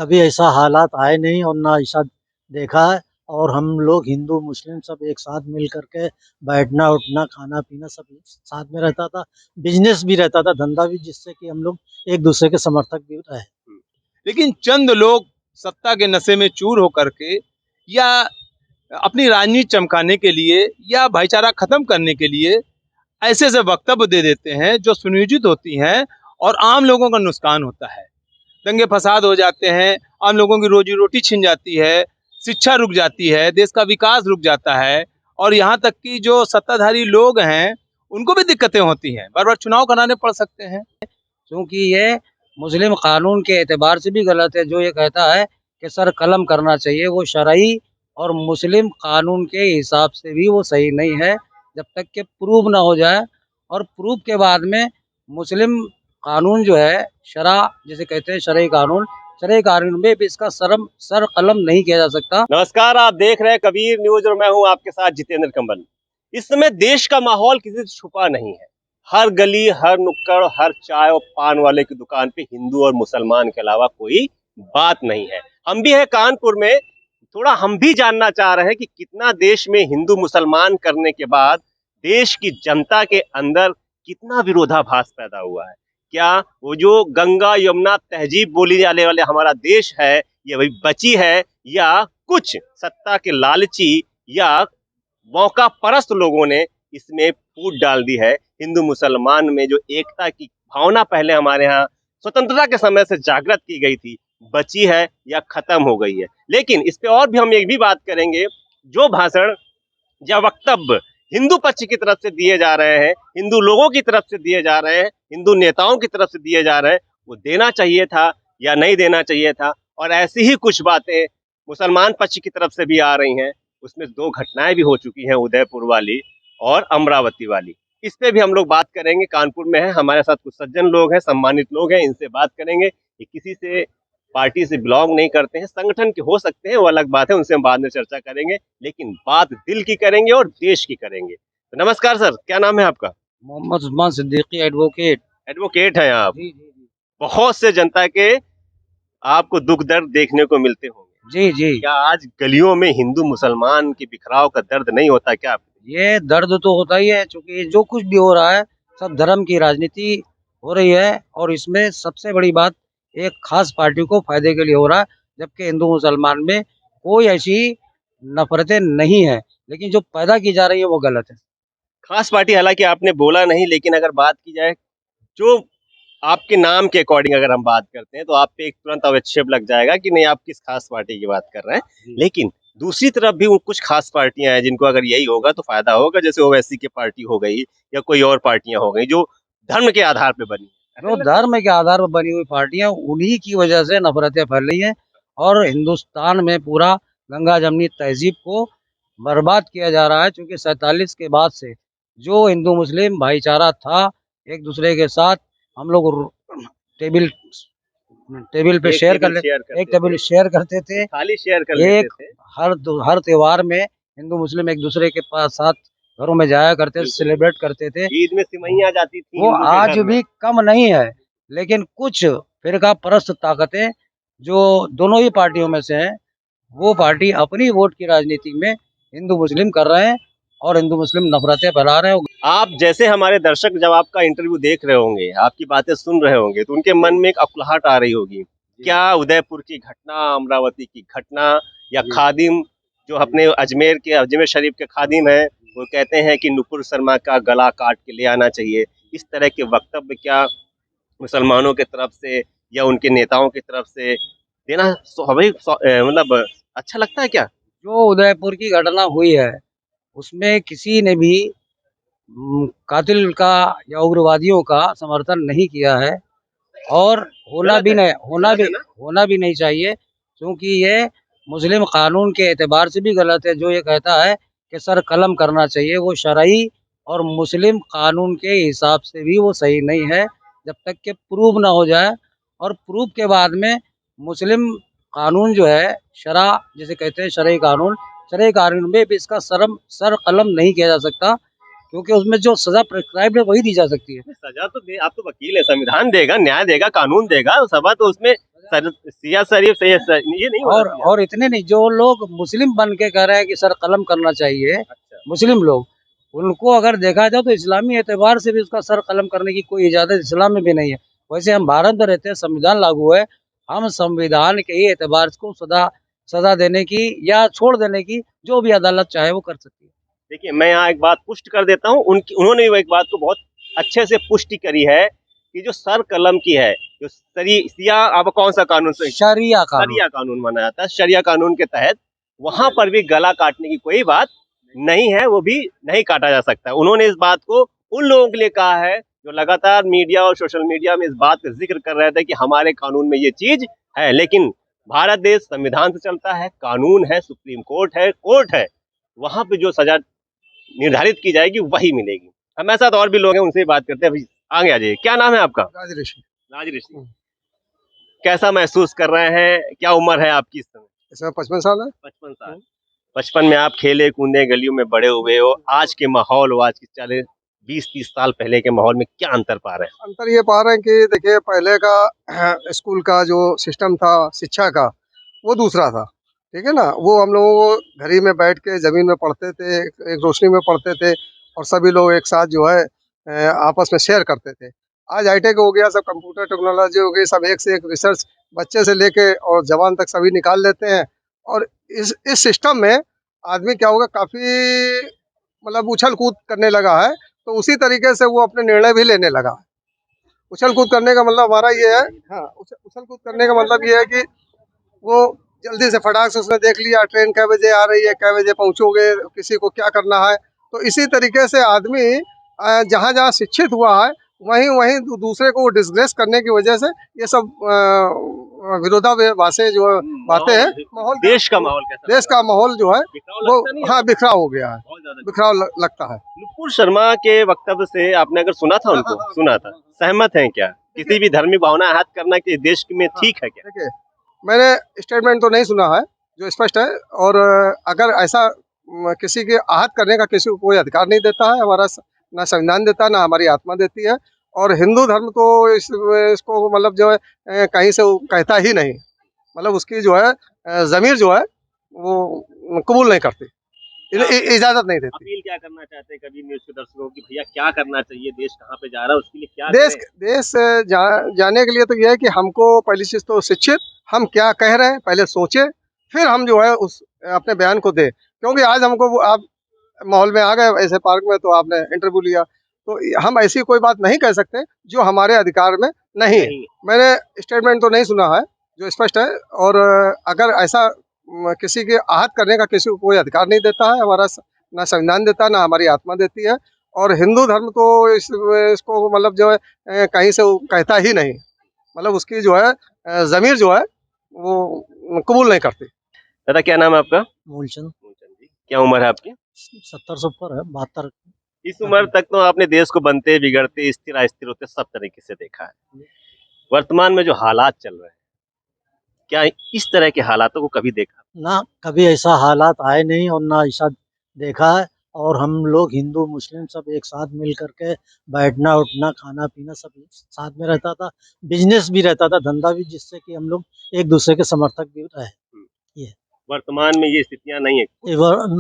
कभी ऐसा हालात आए नहीं और ना ऐसा देखा है। और हम लोग हिंदू मुस्लिम सब एक साथ मिल करके बैठना उठना खाना पीना सब साथ में रहता था। बिजनेस भी रहता था, धंधा भी, जिससे कि हम लोग एक दूसरे के समर्थक भी रहे। लेकिन चंद लोग सत्ता के नशे में चूर होकर के या अपनी राजनीति चमकाने के लिए या भाईचारा खत्म करने के लिए ऐसे ऐसे वक्तव्य दे देते हैं जो सुनियोजित होती हैं और आम लोगों का नुकसान होता है। दंगे फसाद हो जाते हैं, आम लोगों की रोजी रोटी छिन जाती है, शिक्षा रुक जाती है, देश का विकास रुक जाता है और यहाँ तक कि जो सत्ताधारी लोग हैं उनको भी दिक्कतें होती हैं, बार बार चुनाव कराने पड़ सकते हैं। क्योंकि ये मुस्लिम कानून के एतबार से भी गलत है। जो ये कहता है कि सर कलम करना चाहिए, वो शरई और मुस्लिम कानून के हिसाब से भी वो सही नहीं है जब तक कि प्रूव ना हो जाए। और प्रूफ के बाद में मुस्लिम कानून जो है शरा जिसे कहते हैं शरई कानून में भी इसका सर कलम नहीं किया जा सकता। नमस्कार, आप देख रहे हैं कबीर न्यूज और मैं हूं आपके साथ जितेंद्र कंबल। इस समय देश का माहौल किसी से छुपा नहीं है। हर गली, हर नुक्कड़, हर चाय और पान वाले की दुकान पे हिंदू और मुसलमान के अलावा कोई बात नहीं है। हम भी हैं कानपुर में, थोड़ा हम भी जानना चाह रहे हैं कि कितना देश में हिंदू मुसलमान करने के बाद देश की जनता के अंदर कितना विरोधाभास पैदा हुआ है। क्या वो जो गंगा यमुना तहजीब बोली जाने वाले हमारा देश है ये वही बची है, या कुछ सत्ता के लालची या मौका परस्त लोगों ने इसमें फूट डाल दी है। हिंदू मुसलमान में जो एकता की भावना पहले हमारे यहाँ स्वतंत्रता के समय से जागृत की गई थी, बची है या खत्म हो गई है। लेकिन इस पे और भी हम एक भी बात करेंगे, जो भाषण या वक्तव्य हिंदू पक्ष की तरफ से दिए जा रहे हैं, हिंदू लोगों की तरफ से दिए जा रहे हैं, हिंदू नेताओं की तरफ से दिए जा रहे हैं, वो देना चाहिए था या नहीं देना चाहिए था। और ऐसी ही कुछ बातें मुसलमान पक्ष की तरफ से भी आ रही हैं। उसमें दो घटनाएं भी हो चुकी हैं, उदयपुर वाली और अमरावती वाली। इस पे भी हम लोग बात करेंगे। कानपुर में है हमारे साथ कुछ सज्जन लोग हैं, सम्मानित लोग हैं, इनसे बात करेंगे। ये किसी से पार्टी से बिलोंग नहीं करते हैं, संगठन के हो सकते हैं, वो अलग बात है, उनसे हम बाद में चर्चा करेंगे, लेकिन बात दिल की करेंगे और देश की करेंगे। तो नमस्कार सर, क्या नाम है आपका? मोहम्मद उस्मान सिद्दीकी, एडवोकेट। एडवोकेट हैं आप। जी जी जी। बहुत से जनता के आपको दुख दर्द देखने को मिलते होंगे। जी जी। क्या आज गलियों में हिंदू मुसलमान के बिखराव का दर्द नहीं होता क्या? ये दर्द तो होता ही है, क्योंकि जो कुछ भी हो रहा है सब धर्म की राजनीति हो रही है। और इसमें सबसे बड़ी बात एक खास पार्टी को फायदे के लिए हो रहा है, जबकि हिंदू मुसलमान में कोई ऐसी नफरतें नहीं है, लेकिन जो पैदा की जा रही है वो गलत है। खास पार्टी हालांकि आपने बोला नहीं, लेकिन अगर बात की जाए जो आपके नाम के अकॉर्डिंग अगर हम बात करते हैं तो आप पे एक तुरंत अवक्षेप लग जाएगा कि नहीं आप किस खास पार्टी की बात कर रहे हैं। लेकिन दूसरी तरफ भी कुछ खास पार्टियां हैं जिनको अगर यही होगा तो फायदा होगा, जैसे ओवैसी की पार्टी हो गई या कोई और पार्टियां हो गई जो धर्म के आधार पर बनी। जो धर्म के आधार पर बनी हुई पार्टियां, उन्हीं की वजह से नफरतें फैल रही हैं और हिंदुस्तान में पूरा गंगा जमनी तहजीब को बर्बाद किया जा रहा है। क्योंकि 47 के बाद से जो हिंदू मुस्लिम भाईचारा था, एक दूसरे के साथ हम लोग टेबल टेबल पे शेयर कर लेते, एक टेबल शेयर करते थे, थाली शेयर कर लेते थे। हर त्योहार में हिंदू मुस्लिम एक दूसरे के पास साथ घरों में जाया करते थे, सेलिब्रेट करते थे। ईद में सिवैयां जाती थी, वो आज भी कम नहीं है। लेकिन कुछ फिरका परस्त ताकतें जो दोनों ही पार्टियों में से हैं, वो पार्टी अपनी वोट की राजनीति में हिंदू मुस्लिम कर रहे हैं और हिंदू मुस्लिम नफरतें फैला रहे हैं। आप जैसे हमारे दर्शक जब आपका इंटरव्यू देख रहे होंगे, आपकी बातें सुन रहे होंगे, तो उनके मन में एक अकुलाहट आ रही होगी। क्या उदयपुर की घटना, अमरावती की घटना या खादिम जो अपने अजमेर शरीफ के खादिम हैं, वो कहते हैं कि नुपुर शर्मा का गला काट के ले आना चाहिए, इस तरह के वक्तव्य क्या मुसलमानों की तरफ से या उनके नेताओं की तरफ से देना मतलब अच्छा लगता है क्या? जो उदयपुर की घटना हुई है उसमें किसी ने भी कातिल का या उग्रवादियों का समर्थन नहीं किया है और होना भी नहीं चाहिए। क्योंकि ये मुस्लिम कानून के एतबार से भी गलत है। जो ये कहता है कि सर कलम करना चाहिए, वो शरई और मुस्लिम कानून के हिसाब से भी वो सही नहीं है जब तक कि प्रूव ना हो जाए। और प्रूफ के बाद में मुस्लिम कानून जो है शरा जिसे कहते हैं शरई कानून में भी इसका सर कलम नहीं किया जा सकता, क्योंकि उसमें जो सजा प्रिस्क्राइब है वही दी जा सकती है। सजा तो आप तो वकील है, संविधान देगा, न्याय देगा, कानून देगा, सभा तो उसमें सिया शरीफ से ये नहीं होना चाहिए। और इतने नहीं, जो लोग मुस्लिम बन के कह रहे हैं कि सर कलम करना चाहिए, अच्छा, मुस्लिम लोग, उनको अगर देखा जाए तो इस्लामी एतबार से भी उसका सर कलम करने की कोई इजाज़त इस्लाम में भी नहीं है। वैसे हम भारत में रहते हैं, संविधान लागू है, हम संविधान के ही एतबार को सजा देने की या छोड़ देने की जो भी अदालत चाहे वो कर सकती है। देखिए मैं यहाँ एक बात पुष्ट कर देता हूँ, उन्होंने भी एक बात को बहुत अच्छे से पुष्टि करी है कि जो सर कलम की है, जो सिया अब कौन सा कानून से शरिया कानून, शरिया कानून माना जाता है, शरिया कानून के तहत वहां पर भी गला काटने की कोई बात नहीं है, वो भी नहीं काटा जा सकता। उन्होंने इस बात को उन लोगों के लिए कहा है जो लगातार मीडिया और सोशल मीडिया में इस बात का जिक्र कर रहे थे कि हमारे कानून में ये चीज है, लेकिन भारत देश संविधान से चलता है, कानून है, सुप्रीम कोर्ट है, वहां पे जो सजा निर्धारित की जाएगी वही मिलेगी। हमारे साथ और भी लोग हैं, उनसे बात करते हैं। अभी आगे आ जाइए, क्या नाम है आपका? राज ऋषि। राज ऋषि। कैसा महसूस कर रहे हैं, क्या उम्र है आपकी इस समय? इसमें 55 साल है। 55 साल। बचपन में आप खेले कूदे, गलियों में बड़े हुए हो, आज के माहौल और आज के 20-30 साल पहले के माहौल में क्या अंतर पा रहे हैं? अंतर ये पा रहे हैं कि देखिए पहले का स्कूल का जो सिस्टम था शिक्षा का, वो दूसरा था, ठीक है ना। वो हम लोगों को घर ही में बैठ के ज़मीन में पढ़ते थे, एक रोशनी में पढ़ते थे और सभी लोग एक साथ जो है आपस में शेयर करते थे। आज हाईटेक हो गया, सब कंप्यूटर टेक्नोलॉजी हो गई, सब एक से एक रिसर्च बच्चे से लेके और जवान तक सभी निकाल लेते हैं। और इस सिस्टम में आदमी क्या होगा, काफ़ी मतलब उछल कूद करने लगा है, तो उसी तरीके से वो अपने निर्णय भी लेने लगा है। उछल कूद करने का मतलब हमारा ये है, हाँ, उछल कूद करने का मतलब ये है कि वो जल्दी से फटाक से उसने देख लिया ट्रेन कै बजे आ रही है, कै बजे पहुँचोगे, किसी को क्या करना है। तो इसी तरीके से आदमी जहाँ जहाँ शिक्षित हुआ है वहीं वहीं दूसरे को डिस्ग्रेस करने की वजह से ये सब विरोधाभासी जो बातें हैं, माहौल देश का माहौल कैसा? देश का माहौल जो है बिखराव वो लगता नहीं है? हाँ बिखराव हो गया है, बहुत ज्यादा बिखराव लगता है। नुपुर शर्मा के वक्तव्य से आपने अगर सुना था उनको, सुना था, सहमत हैं क्या? किसी भी धर्मी भावना आहत करना कि देश में ठीक है क्या? देखिए मैंने स्टेटमेंट तो नहीं सुना है जो स्पष्ट है, और अगर ऐसा किसी के आहत करने का किसी को कोई अधिकार नहीं देता है, हमारा ना संविधान देता है, ना हमारी आत्मा देती है। और हिंदू धर्म तो इसको मतलब जो है कहीं से वो कहता ही नहीं, मतलब उसकी जो है ज़मीर जो है वो कबूल नहीं करती, इजाज़त नहीं देती। अपील क्या करना चाहते हैं कभी न्यूज़ के दर्शकों की, भैया क्या करना चाहिए, देश कहाँ पे जा रहा है, उसके लिए क्या देश जाने के लिए तो यह है कि हमको पहली चीज़ तो शिक्षित, हम क्या कह रहे हैं पहले सोचें, फिर हम जो है उस अपने बयान को दें। क्योंकि आज हमको आप माहौल में आ गए ऐसे पार्क में, तो आपने इंटरव्यू लिया, तो हम ऐसी कोई बात नहीं कह सकते जो हमारे अधिकार में नहीं है। मैंने स्टेटमेंट तो नहीं सुना है जो स्पष्ट है, और अगर ऐसा किसी के आहत करने का किसी को कोई अधिकार नहीं देता है, हमारा ना संविधान देता है, ना हमारी आत्मा देती है। और हिंदू धर्म तो इसको मतलब जो है कहीं से वो कहता ही नहीं, मतलब उसकी जो है ज़मीर जो है वो कबूल नहीं करती। दादा क्या नाम है आपका? मूलचंद। क्या उम्र है आपकी? 70 से ऊपर है, 72। इस उम्र तक तो आपने देश को बनते बिगड़ते स्थिर अस्थिर होते सब तरीके से देखा है। वर्तमान में जो हालात चल रहे हैं, क्या इस तरह के हालातों को कभी देखा? ना कभी ऐसा हालात आए नहीं और ना ऐसा देखा है। और हम लोग हिंदू मुस्लिम सब एक साथ मिल करके बैठना उठना खाना पीना सब साथ में रहता था, बिजनेस भी रहता था, धंधा भी, जिससे कि हम लोग एक दूसरे के समर्थक भी रहे। वर्तमान में ये स्थितियां नहीं है।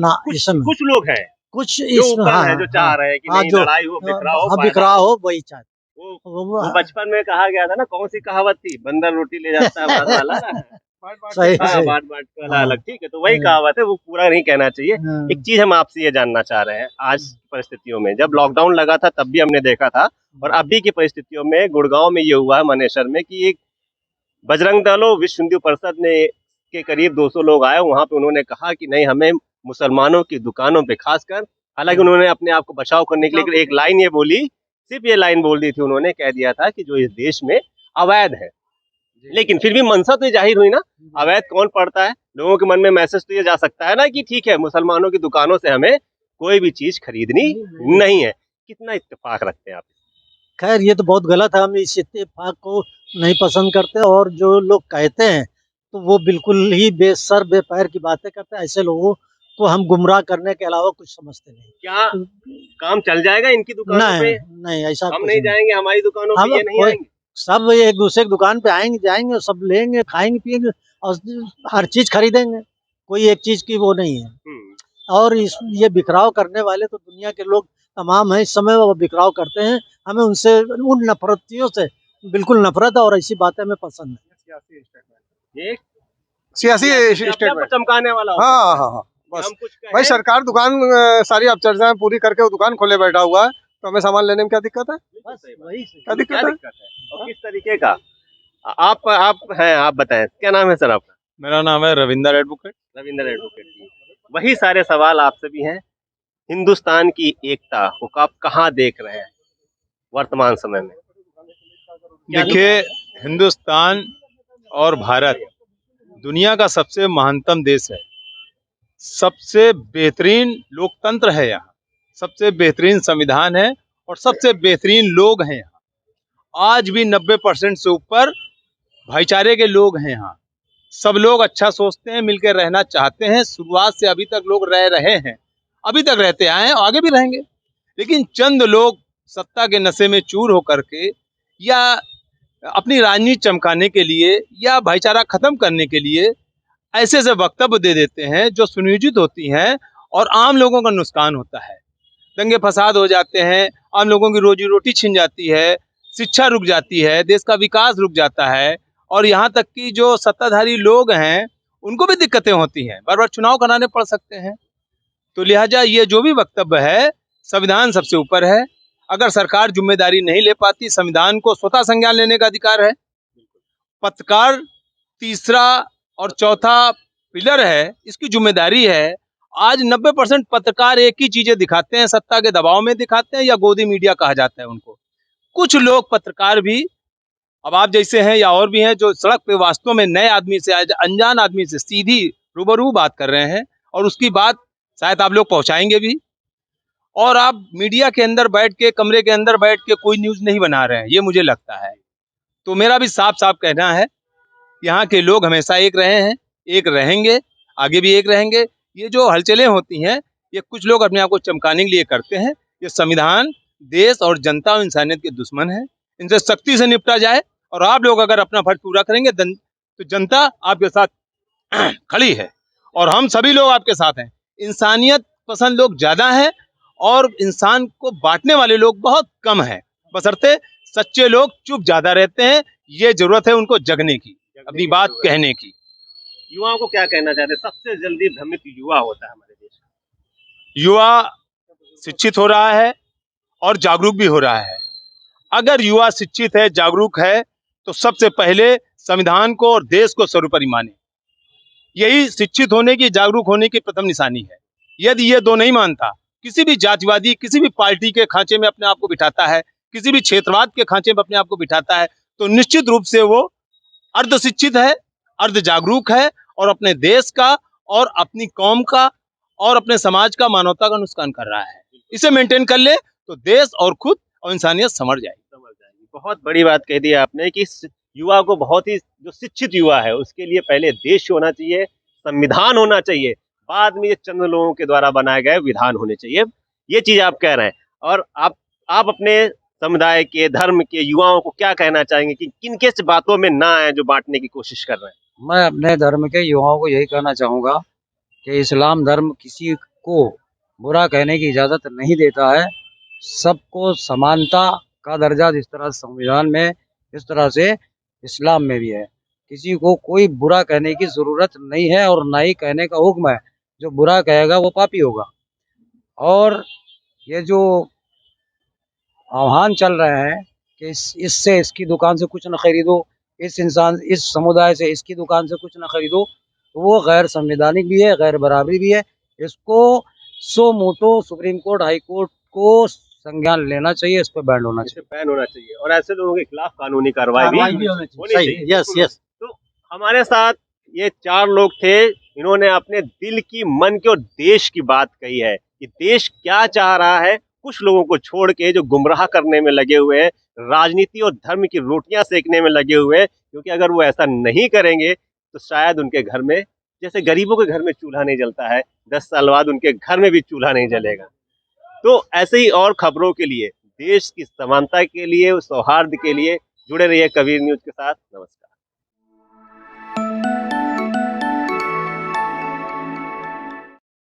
ना इसमें कुछ लोग हैं कुछ जो इस ऊपर हाँ, है, जो चाह रहे हैं कि हाँ, नहीं जो लड़ाई हो, बिखराव हो, बिखराव हो, वही चाहते। वो बचपन में कहा गया था ना, कौन सी कहावत थी, बंदर रोटी ले जाता है भात वाला ना। सही हाँ, सही। बांट बांट के हाँ। अलग, ठीक है, तो वही कहावत है, वो पूरा नहीं कहना चाहिए। हाँ। एक चीज हम आपसे ये जानना चाह रहे हैं, आज की परिस्थितियों में, जब लॉकडाउन लगा था तब भी हमने देखा था, और अभी की परिस्थितियों में गुड़गांव में ये हुआ है, मनेसर में, कि एक बजरंग दल और विश्व हिंदू परिषद ने के करीब 200 लोग आए, वहां पे उन्होंने कहा कि नहीं, हमें मुसलमानों की दुकानों पे खासकर, हालांकि उन्होंने अपने आप को बचाव करने के लिए एक लाइन ये बोली, सिर्फ ये लाइन बोल दी थी उन्होंने, कह दिया था कि जो इस देश में अवैध है, लेकिन फिर भी मंशा तो जाहिर हुई ना, अवैध कौन पढ़ता है, लोगों के मन में मैसेज तो ये जा सकता है ना कि ठीक है, मुसलमानों की दुकानों से हमें कोई भी चीज खरीदनी नहीं है। कितना इत्तेफाक रखते हैं आप? खैर ये तो बहुत गलत है, हम इस इत्तेफाक को नहीं पसंद करते। और जो लोग कहते हैं तो वो बिल्कुल ही बेसर बेपैर की बातें करते हैं। ऐसे लोगों को हम गुमराह करने के अलावा कुछ समझते नहीं। क्या काम चल जाएगा इनकी दुकानों पे? नहीं ऐसा हम कुछ नहीं जाएंगे, हमारी दुकानों पे ये नहीं आएंगे। सब एक दूसरे की दुकान पे आएंगे जाएंगे, सब लेंगे खाएंगे पिएंगे और हर चीज खरीदेंगे, कोई एक चीज की वो नहीं है। और ये बिखराव करने वाले तो दुनिया के लोग तमाम हैं, इस समय वो बिखराव करते हैं। हमें उनसे उन नफरतियों से बिल्कुल नफरत है और ऐसी बातें हमें पसंद है। ये सियासी अपने आप को स्टेटमेंट। चमकाने वाला होता हाँ है। हाँ हाँ कि बस हम कुछ कहें, भाई, सरकार दुकान सारी अब चर्चाएं पूरी करके वो दुकान खोले बैठा हुआ है, तो हमें सामान लेने में क्या दिक्कत है? बस वही क्या दिक्कत क्या है? दिक्कत है और किस तरीके का? आप बताएं, क्या नाम है सर आपका? मेरा नाम है रविंदर एडवोकेट। रविंद्र एडवोकेट जी। वही सारे सवाल आपसे भी हैं। हिंदुस्तान की एकता को आप कहाँ देख रहे हैं वर्तमान समय में? देखिए, हिंदुस्तान और भारत दुनिया का सबसे महानतम देश है, सबसे बेहतरीन लोकतंत्र है यहाँ, सबसे बेहतरीन संविधान है और सबसे बेहतरीन लोग हैं यहाँ। आज भी 90% से ऊपर भाईचारे के लोग हैं यहाँ। सब लोग अच्छा सोचते हैं, मिलकर रहना चाहते हैं। शुरुआत से अभी तक लोग रह रहे हैं, अभी तक रहते आए हैं, आगे भी रहेंगे। लेकिन चंद लोग सत्ता के नशे में चूर होकर के या अपनी राजनीति चमकाने के लिए या भाईचारा खत्म करने के लिए ऐसे ऐसे वक्तव्य दे देते हैं जो सुनियोजित होती हैं और आम लोगों का नुकसान होता है। दंगे फसाद हो जाते हैं, आम लोगों की रोजी रोटी छिन जाती है, शिक्षा रुक जाती है, देश का विकास रुक जाता है और यहाँ तक कि जो सत्ताधारी लोग हैं उनको भी दिक्कतें होती हैं, बार बार चुनाव कराने पड़ सकते हैं। तो लिहाजा ये जो भी वक्तव्य है, संविधान सबसे ऊपर है। अगर सरकार जिम्मेदारी नहीं ले पाती, संविधान को स्वतः संज्ञान लेने का अधिकार है। पत्रकार तीसरा और चौथा पिलर है, इसकी जिम्मेदारी है। आज 90% पत्रकार एक ही चीजें दिखाते हैं, सत्ता के दबाव में दिखाते हैं या गोदी मीडिया कहा जाता है उनको। कुछ लोग पत्रकार भी अब आप जैसे हैं या और भी हैं जो सड़क पे वास्तव में नए आदमी से, अनजान आदमी से सीधी रूबरू बात कर रहे हैं और उसकी बात शायद आप लोग पहुंचाएंगे भी। और आप मीडिया के अंदर बैठ के, कमरे के अंदर बैठ के कोई न्यूज नहीं बना रहे हैं, ये मुझे लगता है। तो मेरा भी साफ साफ कहना है, यहाँ के लोग हमेशा एक रहे हैं, एक रहेंगे, आगे भी एक रहेंगे। ये जो हलचलें होती हैं, ये कुछ लोग अपने आप को चमकाने के लिए करते हैं। ये संविधान, देश और जनता और इंसानियत के दुश्मन है। इनसे सख्ती से निपटा जाए और आप लोग अगर अपना फर्ज पूरा करेंगे तो जनता आपके साथ खड़ी है और हम सभी लोग आपके साथ हैं। इंसानियत पसंद लोग ज्यादा हैं और इंसान को बांटने वाले लोग बहुत कम हैं, बशर्ते सच्चे लोग चुप ज्यादा रहते हैं। ये जरूरत है उनको जगने की, अपनी बात कहने की। युवाओं को क्या कहना चाहते हैं? सबसे जल्दी भ्रमित युवा होता है हमारे देश का। युवा शिक्षित हो रहा है और जागरूक भी हो रहा है। अगर युवा शिक्षित है, जागरूक है, तो सबसे पहले संविधान को और देश को सर्वोपरि माने। यही शिक्षित होने की, जागरूक होने की प्रथम निशानी है। यदि ये दो नहीं मानता, किसी भी जातिवादी किसी भी पार्टी के खांचे में अपने आप को बिठाता है, किसी भी क्षेत्रवाद के खांचे में अपने आप को बिठाता है, तो निश्चित रूप से वो अर्ध शिक्षित है, अर्ध जागरूक है और अपने देश का और अपनी कौम का और अपने समाज का, मानवता का नुकसान कर रहा है। इसे मेंटेन कर ले तो देश और खुद और इंसानियत समझ जाएगी। बहुत बड़ी बात कह दी आपने कि युवा को, बहुत ही जो शिक्षित युवा है उसके लिए पहले देश होना चाहिए, संविधान होना चाहिए, बाद में ये चंद लोगों के द्वारा बनाए गए विधान होने चाहिए। ये चीज आप कह रहे हैं। और आप अपने समुदाय के, धर्म के युवाओं को क्या कहना चाहेंगे कि किन किस बातों में ना आए जो बांटने की कोशिश कर रहे हैं? मैं अपने धर्म के युवाओं को यही कहना चाहूँगा कि इस्लाम धर्म किसी को बुरा कहने की इजाज़त नहीं देता है। सबको समानता का दर्जा जिस तरह संविधान में, इस तरह से इस्लाम में भी है। किसी को कोई बुरा कहने की ज़रूरत नहीं है और ना ही कहने का हुक्म है। जो बुरा कहेगा वो पापी होगा। और ये जो आह्वान चल रहे हैं कि इससे, इसकी दुकान से कुछ न खरीदो, इस समुदाय से इसकी दुकान से कुछ न खरीदो, तो वो गैर संवैधानिक भी है, गैर बराबरी भी है। इसको सो मोटो सुप्रीम कोर्ट, हाई कोर्ट को संज्ञान लेना चाहिए, इस पर बैंड होना चाहिए। बैन होना चाहिए और ऐसे लोगों के खिलाफ कानूनी कार्रवाई भी होनी चाहिए। Yes yes. तो हमारे साथ ये 4 लोग थे, इन्होंने अपने दिल की, मन की और देश की बात कही है कि देश क्या चाह रहा है। कुछ लोगों को छोड़ के जो गुमराह करने में लगे हुए हैं, राजनीति और धर्म की रोटियां सेकने में लगे हुए हैं, क्योंकि अगर वो ऐसा नहीं करेंगे तो शायद उनके घर में, जैसे गरीबों के घर में चूल्हा नहीं जलता है, 10 साल बाद उनके घर में भी चूल्हा नहीं जलेगा। तो ऐसे ही और खबरों के लिए, देश की समानता के लिए, सौहार्द के लिए जुड़े रहिए कबीर न्यूज के साथ। नमस्कार।